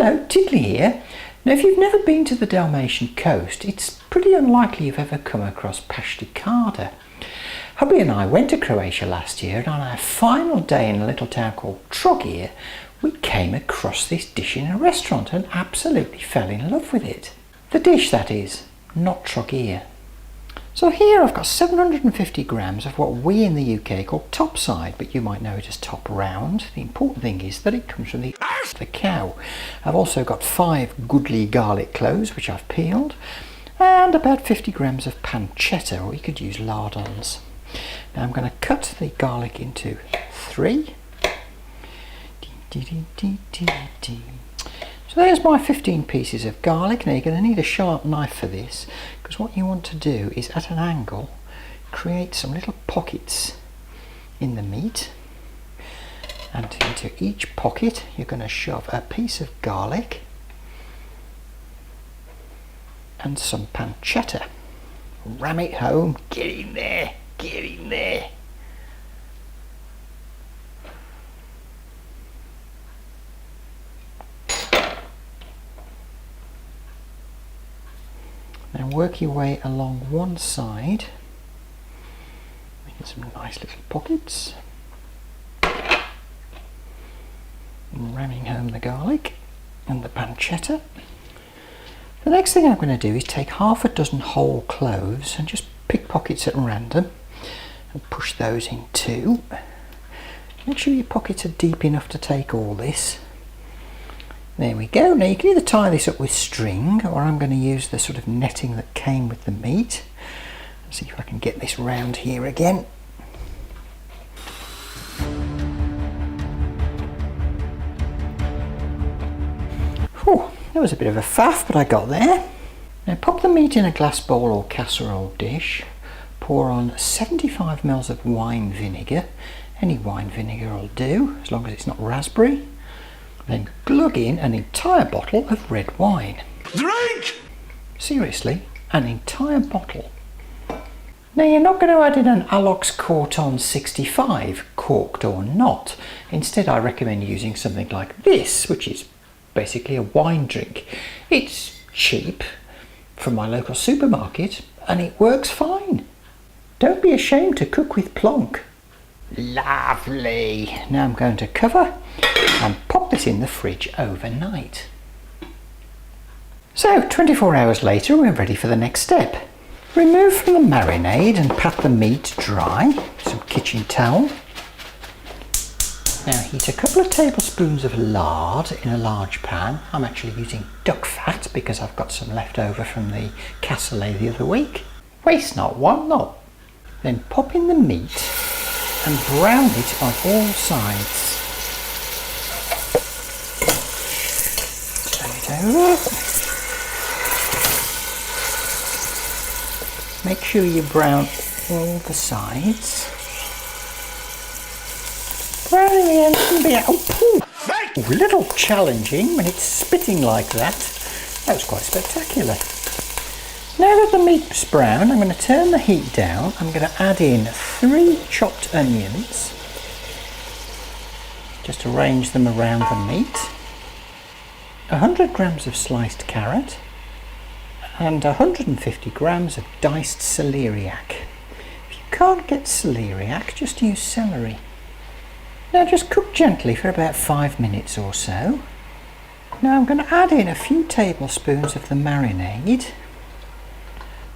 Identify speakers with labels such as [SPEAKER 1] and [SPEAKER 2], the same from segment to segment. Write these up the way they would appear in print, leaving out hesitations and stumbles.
[SPEAKER 1] Hello, Tiddly here. Now if you've never been to the Dalmatian coast, it's pretty unlikely you've ever come across Pashticada. Hubby and I went to Croatia last year, and on our final day in a little town called Trogir, we came across this dish in a restaurant and absolutely fell in love with it. The dish, that is, not Trogir. So here I've got 750 grams of what we in the UK call topside, but you might know it as top round. The important thing is that it comes from the cow. I've also got 5 goodly garlic cloves, which I've peeled, and about 50 grams of pancetta, or you could use lardons. Now I'm going to cut the garlic into 3. So there's my 15 pieces of garlic. Now you're going to need a sharp knife for this, because what you want to do is at an angle create some little pockets in the meat, and into each pocket you're going to shove a piece of garlic and some pancetta. Ram it home, get in there, get in there. Now work your way along one side, making some nice little pockets, and ramming home the garlic and the pancetta. The next thing I'm going to do is take half a dozen whole cloves and just pick pockets at random and push those in too. Make sure your pockets are deep enough to take all this. There we go. Now you can either tie this up with string, or I'm going to use the sort of netting that came with the meat. Let's see if I can get this round here again. Whew, that was a bit of a faff, but I got there. Now pop the meat in a glass bowl or casserole dish. Pour on 75 ml of wine vinegar. Any wine vinegar will do, as long as it's not raspberry. Then glug in an entire bottle of red wine. Drink! Seriously, an entire bottle. Now you're not going to add in an Alox Corton 65, corked or not. Instead I recommend using something like this, which is basically a wine drink. It's cheap from my local supermarket and it works fine. Don't be ashamed to cook with plonk. Lovely. Now I'm going to cover and pop this in the fridge overnight. So 24 hours later we're ready for the next step. Remove from the marinade and pat the meat dry with some kitchen towel. Now heat a couple of tablespoons of lard in a large pan. I'm actually using duck fat because I've got some left over from the cassoulet the other week. Waste not, want not. Then pop in the meat and brown it on all sides. Turn it over. Make sure you brown all the sides. Browning the ends can be a little challenging when it's spitting like that. That was quite spectacular. Now that the meat's brown, I'm going to turn the heat down. I'm going to add in 3 chopped onions. Just arrange them around the meat. 100 grams of sliced carrot and 150 grams of diced celeriac. If you can't get celeriac, just use celery. Now just cook gently for about 5 minutes or so. Now I'm going to add in a few tablespoons of the marinade.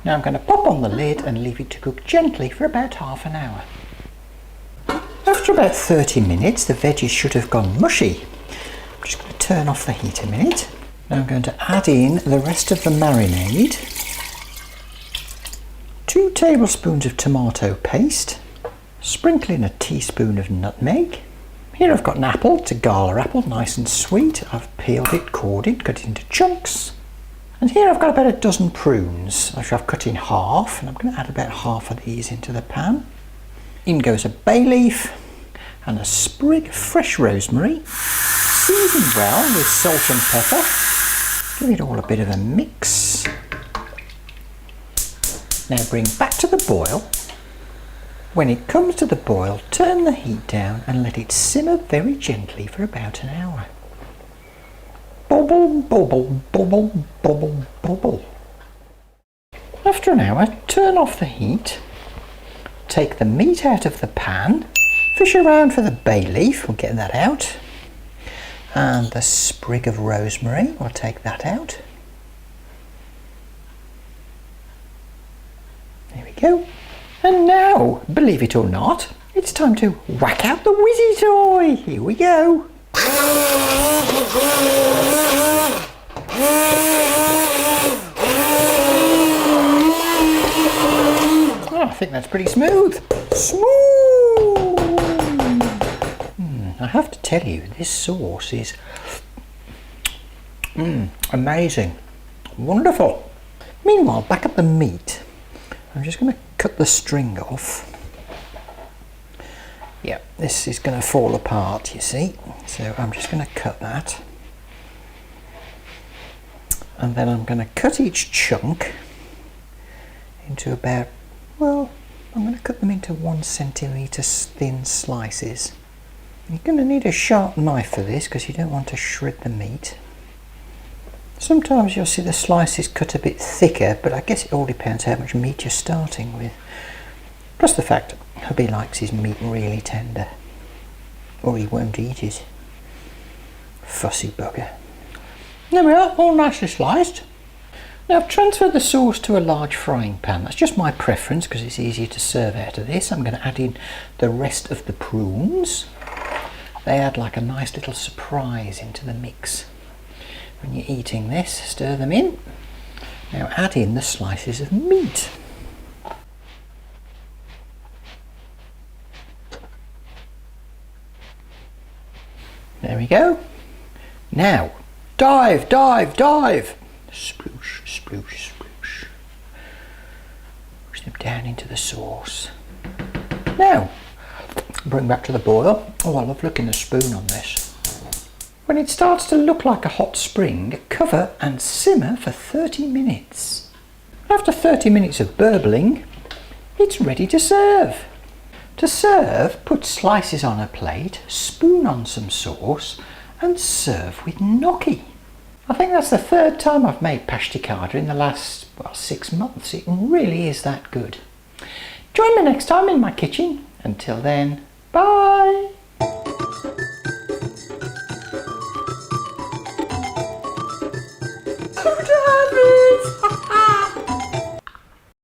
[SPEAKER 1] Now I'm going to pop on the lid and leave it to cook gently for about half an hour. After about 30 minutes the veggies should have gone mushy. I'm just going to turn off the heat a minute. Now I'm going to add in the rest of the marinade. 2 tablespoons of tomato paste. Sprinkle in a teaspoon of nutmeg. Here I've got an apple, it's a gala apple, nice and sweet. I've peeled it, cored it, cut it into chunks. And here I've got about a dozen prunes, which I've cut in half, and I'm going to add about half of these into the pan. In goes a bay leaf and a sprig of fresh rosemary. Season well with salt and pepper. Give it all a bit of a mix. Now bring back to the boil. When it comes to the boil, turn the heat down and let it simmer very gently for about an hour. Bubble, bubble, bubble, bubble, bubble. After an hour, turn off the heat, take the meat out of the pan, fish around for the bay leaf, we'll get that out, and the sprig of rosemary, we'll take that out. There we go. And now, believe it or not, it's time to whack out the whizzy toy. Here we go. Oh, I think that's pretty smooth. Smooth! I have to tell you, this sauce is amazing. Wonderful. Meanwhile, back at the meat, I'm just going to cut the string off. Yeah, this is going to fall apart, you see. So I'm just going to cut that. And then I'm going to cut each chunk into about, well, I'm going to cut them into 1 centimetre thin slices. You're going to need a sharp knife for this because you don't want to shred the meat. Sometimes you'll see the slices cut a bit thicker, but I guess it all depends how much meat you're starting with. Plus the fact hubby likes his meat really tender, or he won't eat it. Fussy bugger. There we are, all nicely sliced. Now I've transferred the sauce to a large frying pan. That's just my preference because it's easier to serve out of this. I'm going to add in the rest of the prunes. They add like a nice little surprise into the mix. When you're eating this, stir them in. Now add in the slices of meat. There we go. Now, dive, dive, dive. Sploosh, sploosh, sploosh. Push them down into the sauce. Now, bring back to the boil. Oh, I love licking the spoon on this. When it starts to look like a hot spring, cover and simmer for 30 minutes. After 30 minutes of burbling, it's ready to serve. To serve, put slices on a plate, spoon on some sauce, and serve with gnocchi. I think that's the 3rd time I've made Pashticada in the last, 6 months. It really is that good. Join me next time in my kitchen. Until then, bye!